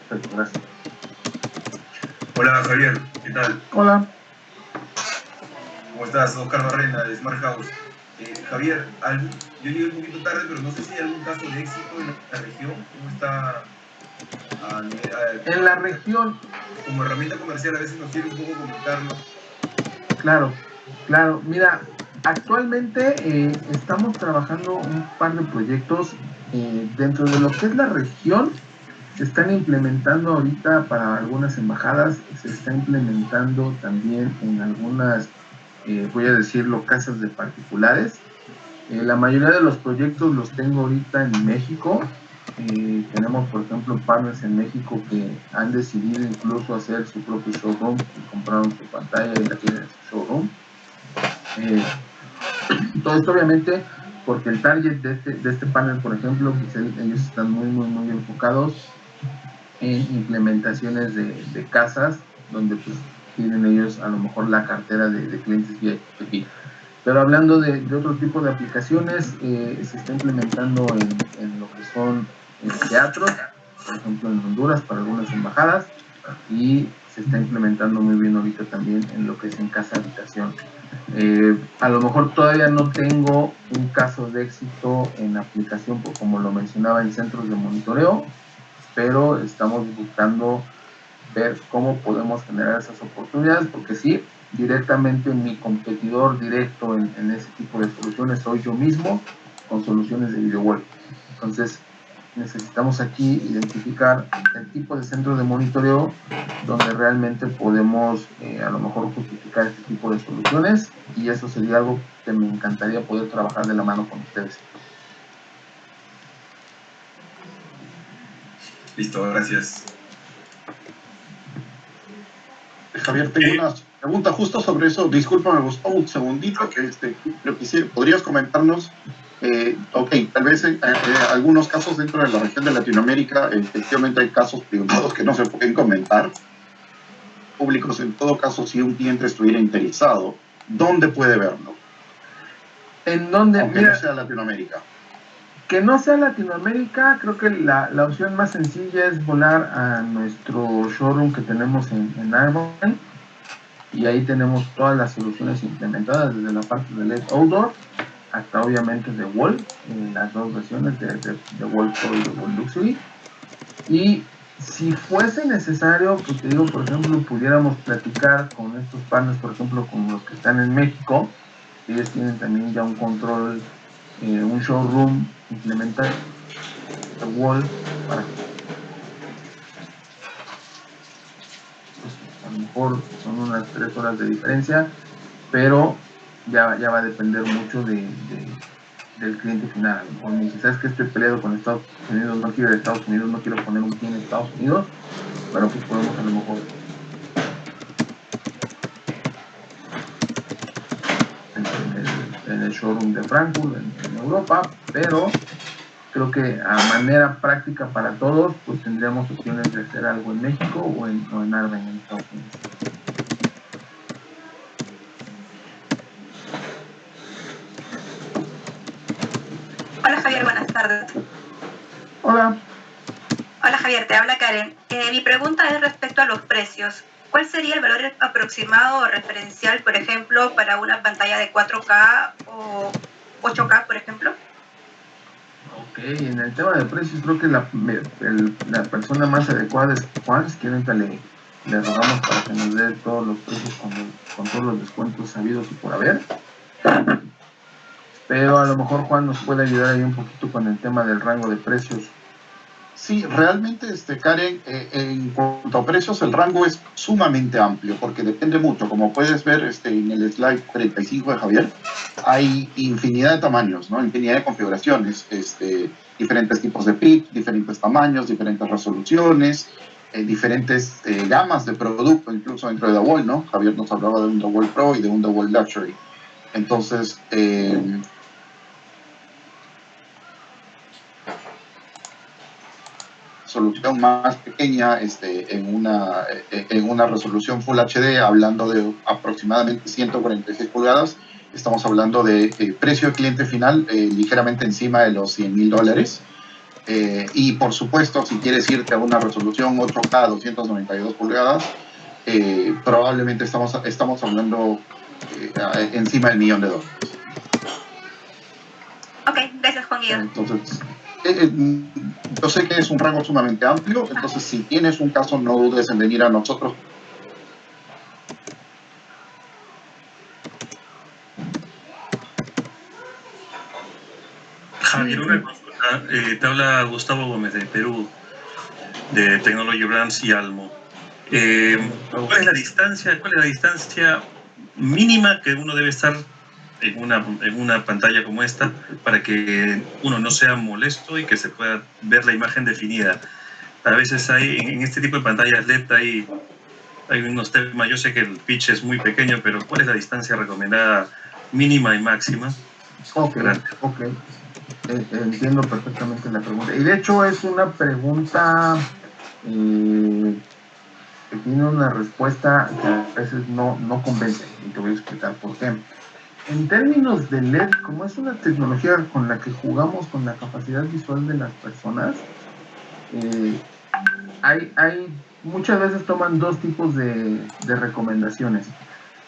A: Perfecto, gracias.
D: Hola Javier, ¿qué tal?
A: Hola.
D: ¿Cómo estás? Oscar Barrena de Smart House. Javier, yo llegué un poquito tarde, pero no sé si hay algún caso de éxito en la región. ¿Cómo está
A: En la región,
D: como herramienta comercial? A veces nos quiere un poco comentarlo.
A: claro, claro. Mira, actualmente estamos trabajando un par de proyectos dentro de lo que es la región. Se están implementando ahorita para algunas embajadas, se está implementando también en algunas, voy a decirlo, casas de particulares. La mayoría de los proyectos los tengo ahorita en México. Tenemos, por ejemplo, partners en México que han decidido incluso hacer su propio showroom y compraron su pantalla y la tienen en su showroom. Todo esto obviamente porque el target de este panel, por ejemplo, pues ellos están muy enfocados en implementaciones de casas donde pues tienen ellos a lo mejor la cartera de clientes VIP. Pero hablando de otro tipo de aplicaciones, se está implementando en lo que son teatros, por ejemplo en Honduras para algunas embajadas, y se está implementando muy bien ahorita también en lo que es en casa habitación. A lo mejor todavía no tengo un caso de éxito en aplicación, como lo mencionaba, en centros de monitoreo, pero estamos buscando ver cómo podemos generar esas oportunidades, porque sí, directamente mi competidor directo en ese tipo de soluciones soy yo mismo, con soluciones de video wall. Entonces, necesitamos aquí identificar el tipo de centro de monitoreo donde realmente podemos a lo mejor justificar este tipo de soluciones, y eso sería algo que me encantaría poder trabajar de la mano con ustedes.
D: Listo, gracias.
B: Javier, tengo una pregunta justo sobre eso. Disculpa, me gustó un segundito. Lo que podrías comentarnos. Ok, tal vez algunos casos dentro de la región de Latinoamérica, efectivamente hay casos privados que no se pueden comentar. Públicos, en todo caso, si un cliente estuviera interesado, ¿dónde puede verlo?
A: ¿En dónde?
B: Aunque
A: Mira,
B: no sea Latinoamérica.
A: Que no sea Latinoamérica, creo que la opción más sencilla es volar a nuestro showroom que tenemos en Irvine, y ahí tenemos todas las soluciones implementadas, desde la parte de LED Outdoor hasta obviamente de Wall, las dos versiones de Wall Pro y de Wall Luxury. Y si fuese necesario, pues te digo, por ejemplo, pudiéramos platicar con estos partners, por ejemplo, con los que están en México. Ellos tienen también ya un control, un showroom implementado de Wall para, pues, a lo mejor son unas 3 horas de diferencia, pero ya va a depender mucho del cliente final. A lo mejor me dice, ¿sabes que estoy peleado con Estados Unidos? No quiero ir a Estados Unidos, no quiero poner un pie en Estados Unidos. Bueno, pues podemos a lo mejor en el showroom de Frankfurt, en Europa, pero creo que a manera práctica para todos, pues tendríamos opciones de hacer algo en México o en Arden, en Estados Unidos.
E: Hola Javier, buenas tardes.
A: Hola.
E: Hola Javier, te habla Karen. Mi pregunta es respecto a los precios. ¿Cuál sería el valor aproximado o referencial, por ejemplo, para una pantalla de 4K o 8K, por ejemplo?
A: Ok, en el tema de precios creo que la persona más adecuada es Juan. Si quieren, le rogamos para que nos dé todos los precios con todos los descuentos sabidos y por haber. Pero a lo mejor Juan nos puede ayudar ahí un poquito con el tema del rango de precios.
B: Sí, realmente, Karen, en cuanto a precios, el rango es sumamente amplio porque depende mucho. Como puedes ver en el slide 35 de Javier, hay infinidad de tamaños, ¿no? Infinidad de configuraciones, diferentes tipos de PIC, diferentes tamaños, diferentes resoluciones, diferentes gamas de producto, incluso dentro de DeWalt, ¿no? Javier nos hablaba de un DeWalt Pro y de un DeWalt Luxury. Entonces, solución más pequeña en una resolución Full HD, hablando de aproximadamente 146 pulgadas, estamos hablando de precio de cliente final ligeramente encima de los $100,000. Y por supuesto, si quieres irte a una resolución 8K 292 pulgadas, probablemente estamos hablando encima del $1,000,000.
E: Javier.
B: Entonces, yo sé que es un rango sumamente amplio, entonces si tienes un caso no dudes en venir a nosotros.
F: Javier, una consulta. Te habla Gustavo Gómez de Perú, de Technology Brands y Almo. ¿Cuál es la distancia mínima que uno debe estar en una pantalla como esta para que uno no sea molesto y que se pueda ver la imagen definida? A veces en este tipo de pantallas LED hay unos temas, yo sé que el pitch es muy pequeño, pero ¿cuál es la distancia recomendada mínima y máxima?
A: Ok, ok. Entiendo perfectamente la pregunta. Y de hecho es una pregunta que tiene una respuesta que a veces no convence. Y te voy a explicar por qué. En términos de LED, como es una tecnología con la que jugamos con la capacidad visual de las personas, muchas veces toman dos tipos de recomendaciones.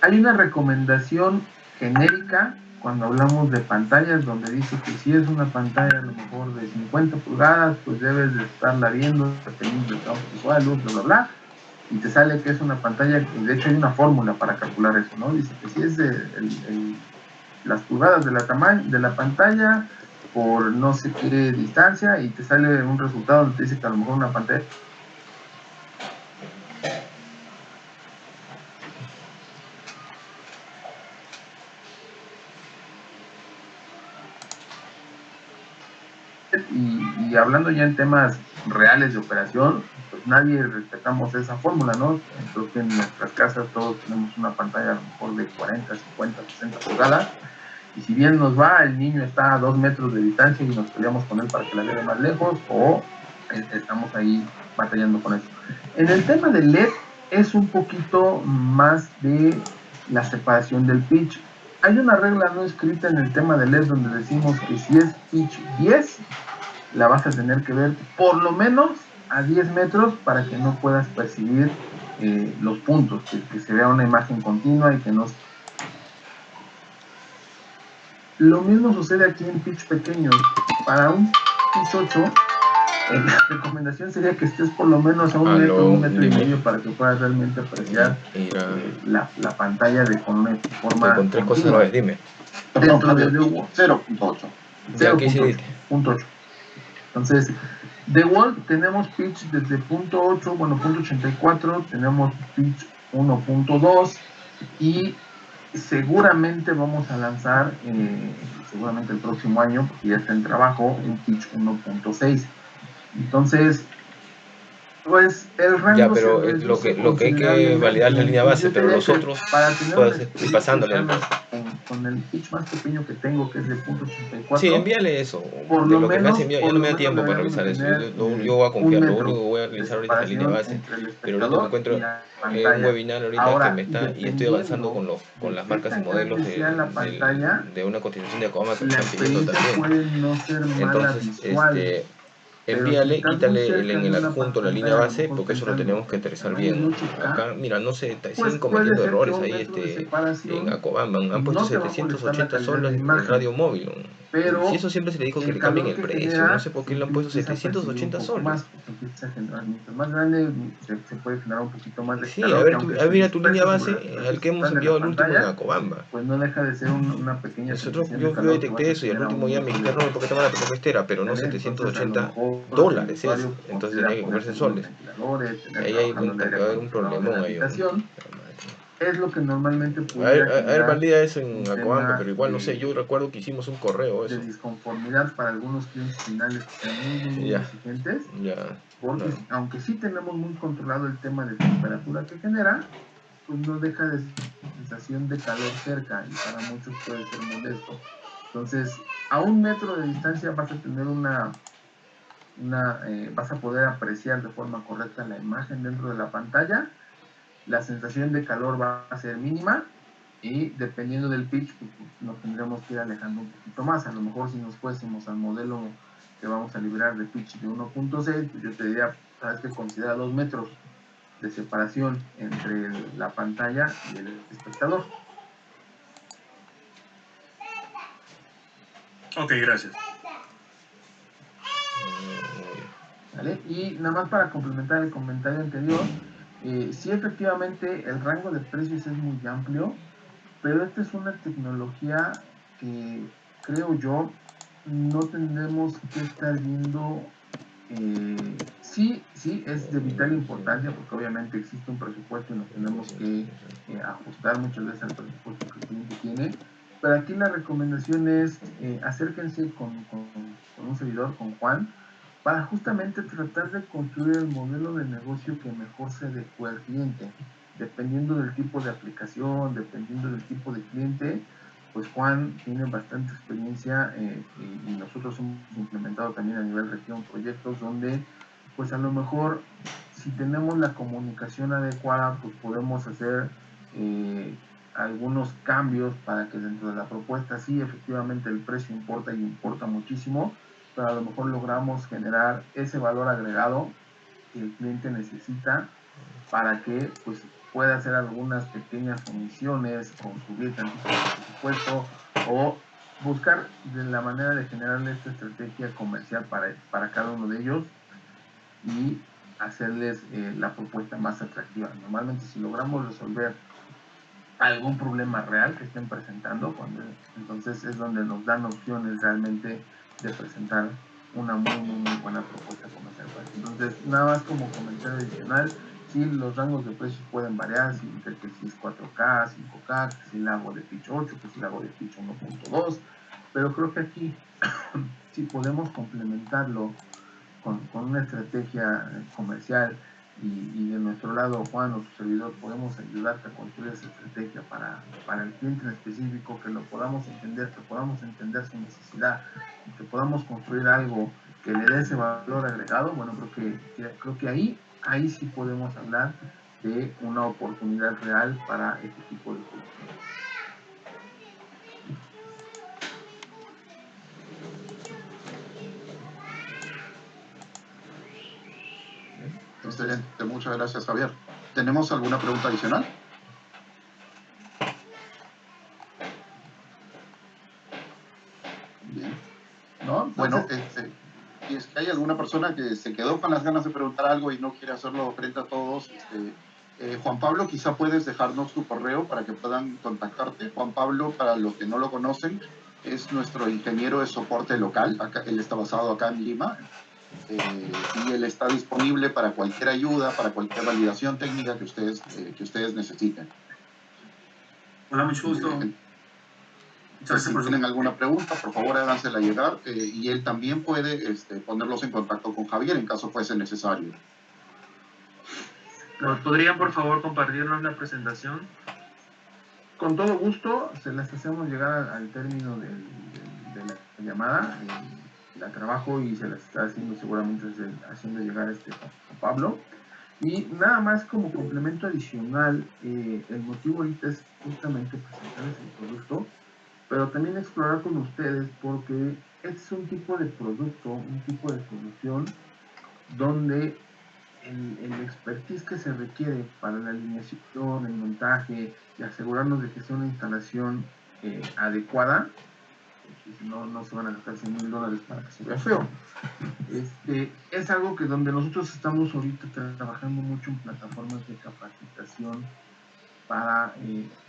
A: Hay una recomendación genérica cuando hablamos de pantallas, donde dice que si es una pantalla a lo mejor de 50 pulgadas, pues debes de estarla viendo dependiendo del campo visual, luz, bla, bla, bla, y te sale que es una pantalla, y de hecho hay una fórmula para calcular eso, ¿no? Dice que si es las pulgadas de la pantalla por no sé qué distancia, y te sale un resultado donde te dice que a lo mejor una pantalla y hablando ya en temas reales de operación, pues nadie respetamos esa fórmula, ¿no? Creo que en nuestras casas todos tenemos una pantalla a lo mejor de 40, 50, 60 pulgadas, y si bien nos va, el niño está a 2 metros de distancia y nos peleamos con él para que la vea de más lejos, o estamos ahí batallando con eso. En el tema del LED es un poquito más de la separación del pitch. Hay una regla no escrita en el tema del LED donde decimos que si es pitch 10, la vas a tener que ver por lo menos a 10 metros para que no puedas percibir los puntos, que se vea una imagen continua y que no... Lo mismo sucede aquí en pitch pequeños. Para un pitch 8, la recomendación sería que estés por lo menos a un metro y medio para que puedas realmente apreciar la pantalla con una forma
G: con tres cosas a
A: continua.
G: la vez, dime.
A: Dentro de
B: 0.8.
A: 0.8. Entonces, de Wall tenemos pitch desde .8, bueno, .84, tenemos pitch 1.2 y seguramente vamos a lanzar, seguramente el próximo año, porque ya está en trabajo, un pitch 1.6. Entonces, pues el rango
G: ya, pero
A: se
G: lo que hay que validar es la línea base, pero los otros puedes ir pasándole.
A: Con el pitch más pequeño que tengo, que es de .84.
G: Sí, envíale eso.
A: Por
G: de
A: lo
G: lo que
A: menos,
G: me has enviado, ya no me da tiempo para revisar eso. Yo voy a confiar, lo único que voy a realizar ahorita es la línea base. Pero ahorita me encuentro en un webinar ahorita
A: ahora,
G: y estoy avanzando con las marcas y modelos de una cotización de Acoma que me están pidiendo también.
A: No ser mala
G: Entonces,
A: visual,
G: envíale,
A: si
G: quítale
A: en
G: el adjunto, la línea base, porque eso lo tenemos que aterrizar bien. Acá, mira, no sé, siguen cometiendo errores ahí en Acobamba. Han puesto 780 soles en radio móvil.
A: Pero
G: si eso siempre se le dijo que le cambien el precio, no sé por qué le han puesto 780 soles.
A: Mientras más grande se puede generar un poquito más de
G: Sí,
A: calor.
G: a ver, mira tu línea base, al que hemos enviado el último en Acobamba.
A: Pues no deja de ser una pequeña
G: yo detecté eso y al último ya me dijiste, no, porque te van a poner estera, pero no 780 dólares es, entonces tenía que convertirse en soles. Ahí hay un problemón ahí.
A: Es lo que normalmente
G: a ver, valida eso en Acobamba, pero igual no sé, yo recuerdo que hicimos un correo eso.
A: De disconformidad para algunos clientes finales que sean muy exigentes. Porque aunque sí tenemos muy controlado el tema de temperatura que genera, pues no deja de sensación de calor cerca y para muchos puede ser molesto. Entonces, a 1 metro de distancia vas a tener vas a poder apreciar de forma correcta la imagen dentro de la pantalla. La sensación de calor va a ser mínima y dependiendo del pitch pues, nos tendremos que ir alejando un poquito más. A lo mejor si nos fuésemos al modelo que vamos a liberar de pitch de 1.6, pues yo te diría, sabes que considera 2 metros de separación entre la pantalla y el espectador.
F: Ok, gracias.
A: ¿vale? Y nada más para complementar el comentario anterior, sí, efectivamente el rango de precios es muy amplio, pero esta es una tecnología que creo yo no tendremos que estar viendo. Sí, sí, es de vital importancia porque obviamente existe un presupuesto y nos tenemos que ajustar muchas veces al presupuesto que el cliente tiene, pero aquí la recomendación es acérquense con un servidor, con Juan, para justamente tratar de construir el modelo de negocio que mejor se adecue al cliente. Dependiendo del tipo de aplicación, dependiendo del tipo de cliente, pues Juan tiene bastante experiencia y nosotros hemos implementado también a nivel región proyectos donde pues a lo mejor si tenemos la comunicación adecuada pues podemos hacer algunos cambios para que dentro de la propuesta sí efectivamente el precio importa y importa muchísimo, pero a lo mejor logramos generar ese valor agregado que el cliente necesita para que pues pueda hacer algunas pequeñas omisiones o subir tantito el presupuesto o buscar de la manera de generarle esta estrategia comercial para cada uno de ellos y hacerles la propuesta más atractiva. Normalmente si logramos resolver algún problema real que estén presentando, entonces es donde nos dan opciones realmente de presentar una muy buena propuesta comercial para eso. Entonces, nada más como comentario adicional, sí, los rangos de precios pueden variar, que si es 4K, 5K, que si la hago de pitch 8, que si la hago de pitch 1.2, pero creo que aquí sí podemos complementarlo con una estrategia comercial y de nuestro lado, Juan o su servidor, podemos ayudarte a construir esa estrategia para el cliente en específico, que lo podamos entender, que podamos entender su necesidad y que podamos construir algo que le dé ese valor agregado. Bueno, creo que ahí sí podemos hablar de una oportunidad real para este tipo de soluciones.
B: Excelente, muchas gracias, Javier. ¿Tenemos alguna pregunta adicional? Bien. ¿No? Bueno, si es que hay alguna persona que se quedó con las ganas de preguntar algo y no quiere hacerlo frente a todos, Juan Pablo, quizá puedes dejarnos tu correo para que puedan contactarte. Juan Pablo, para los que no lo conocen, es nuestro ingeniero de soporte local. Acá, él está basado acá en Lima. Y él está disponible para cualquier ayuda, para cualquier validación técnica que ustedes necesiten.
H: Hola, mucho gusto.
B: Si tienen alguna pregunta, por favor hágansela llegar y él también puede ponerlos en contacto con Javier en caso fuese necesario.
C: ¿Podrían por favor compartirnos la presentación?
A: Con todo gusto, se las hacemos llegar al término de la llamada. La trabajo y se las está haciendo seguramente haciendo llegar Juan Pablo. Y nada más como complemento adicional, el motivo ahorita es justamente presentarles el producto, pero también explorar con ustedes porque es un tipo de producto, un tipo de solución donde el expertise que se requiere para la alineación, el montaje y asegurarnos de que sea una instalación adecuada, porque si no, no se van a gastar $100,000 para que se vea feo. Es algo que donde nosotros estamos ahorita trabajando mucho en plataformas de capacitación para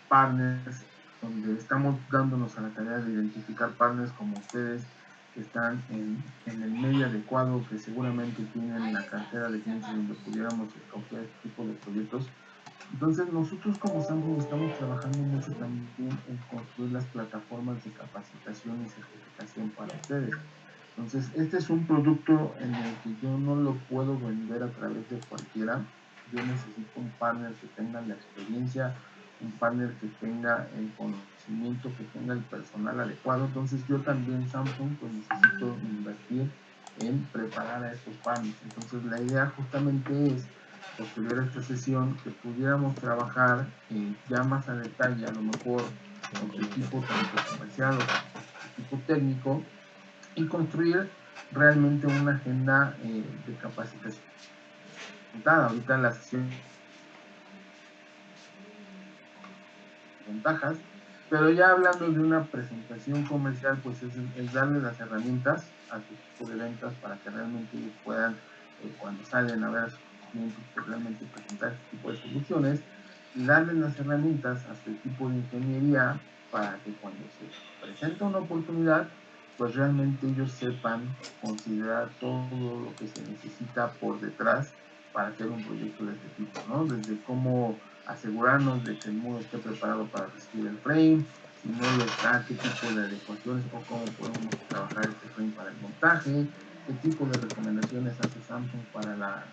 A: partners, donde estamos dándonos a la tarea de identificar partners como ustedes que están en el medio adecuado, que seguramente tienen la cartera de clientes donde pudiéramos escoger este tipo de proyectos. Entonces nosotros como Samsung estamos trabajando mucho también en construir las plataformas de capacitación y certificación para ustedes. Entonces este es un producto en el que yo no lo puedo vender a través de cualquiera. Yo necesito un partner que tenga la experiencia, un partner que tenga el conocimiento, que tenga el personal adecuado. Entonces yo también, Samsung, pues necesito invertir en preparar a estos partners. Entonces la idea justamente es, posterior a esta sesión, que pudiéramos trabajar ya más a detalle, a lo mejor con su equipo tanto comercial o su equipo técnico, y construir realmente una agenda de capacitación. Ahorita en la sesión ventajas, pero ya hablando de una presentación comercial, pues es darle las herramientas a su equipo de ventas para que realmente ellos puedan cuando salen a ver a sus clientes, pues realmente presentar este tipo de soluciones y darles las herramientas a su equipo de ingeniería para que cuando se presenta una oportunidad, pues realmente ellos sepan considerar todo lo que se necesita por detrás para hacer un proyecto de este tipo, ¿no? Desde cómo asegurarnos de que el muro esté preparado para recibir el frame, si no lo está, qué tipo de adecuaciones o cómo podemos trabajar este frame para el montaje, qué tipo de recomendaciones hace Samsung para la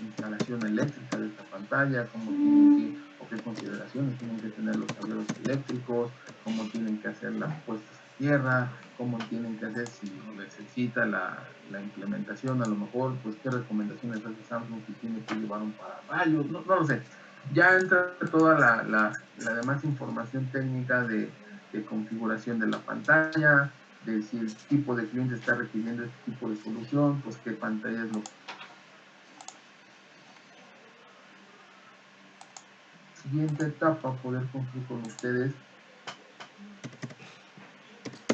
A: instalación eléctrica de esta pantalla, cómo tienen que, o qué consideraciones tienen que tener los tableros eléctricos, cómo tienen que hacer las puestas a tierra, cómo tienen que hacer si lo necesita la implementación, a lo mejor, pues qué recomendaciones hace Samsung si tiene que llevar un pararrayos, no lo sé. Ya entra toda la demás información técnica de configuración de la pantalla, de si el tipo de cliente está requiriendo este tipo de solución, pues qué pantalla es lo siguiente etapa, poder construir con ustedes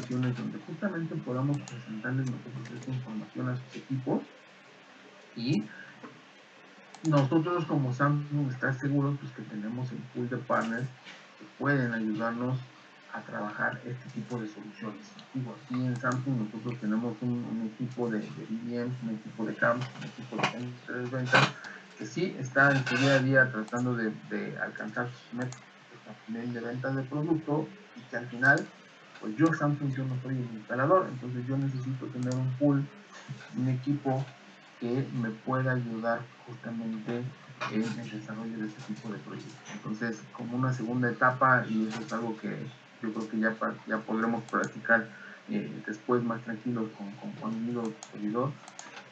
A: donde justamente podamos presentarles nosotros esta información a sus equipos y nosotros como Samsung estar seguros pues que tenemos el pool de partners que pueden ayudarnos a trabajar este tipo de soluciones. Digo, aquí en Samsung nosotros tenemos un equipo de BDMs, un equipo de CAMs, un equipo de gente de ventas que sí está en su día a día tratando de alcanzar sus metas también de ventas de producto y que al final, pues yo Samsung, yo no soy el instalador, entonces yo necesito tener un pool, un equipo que me pueda ayudar justamente en el desarrollo de este tipo de proyectos. Entonces, como una segunda etapa, y eso es algo que yo creo que ya podremos practicar después más tranquilos con Juan Guido, su servidor,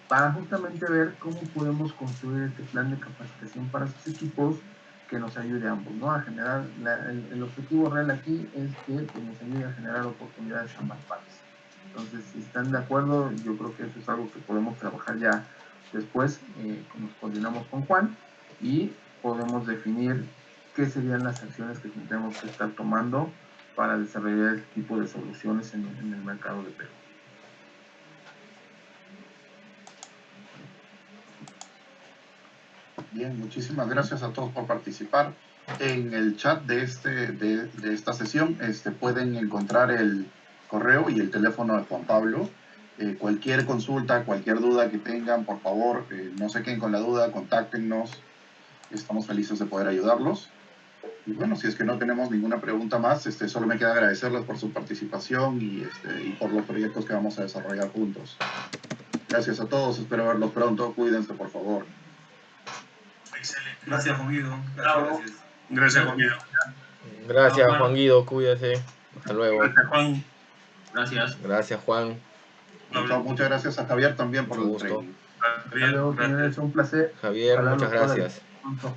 A: para justamente ver cómo podemos construir este plan de capacitación para sus equipos que nos ayude a ambos, ¿no? A generar, el objetivo real aquí es que pues, nos ayude a generar oportunidades a ambas partes. Entonces, si están de acuerdo, yo creo que eso es algo que podemos trabajar ya después, nos coordinamos con Juan y podemos definir qué serían las acciones que tendremos que estar tomando para desarrollar este tipo de soluciones en el mercado de Perú.
B: Bien, muchísimas gracias a todos por participar. En el chat de esta sesión pueden encontrar el correo y el teléfono de Juan Pablo. Cualquier consulta, cualquier duda que tengan, por favor, no se queden con la duda, contáctenos. Estamos felices de poder ayudarlos. Y bueno, si es que no tenemos ninguna pregunta más, solo me queda agradecerles por su participación y por los proyectos que vamos a desarrollar juntos. Gracias a todos, espero verlos pronto. Cuídense, por favor.
D: Excelente. Gracias, Juan Guido. Gracias.
F: Gracias, Juan Guido.
G: Gracias, Juan Guido. Cuídese. Hasta luego.
F: Gracias, Juan.
H: Gracias.
G: Gracias, Juan.
B: Muchas gracias a Javier también por
G: Mucho
B: el
G: gusto.
B: training.
A: Hasta luego, señores, un placer.
G: Javier,
A: Ojalá
G: muchas
A: nos pueda
G: gracias.
A: pronto.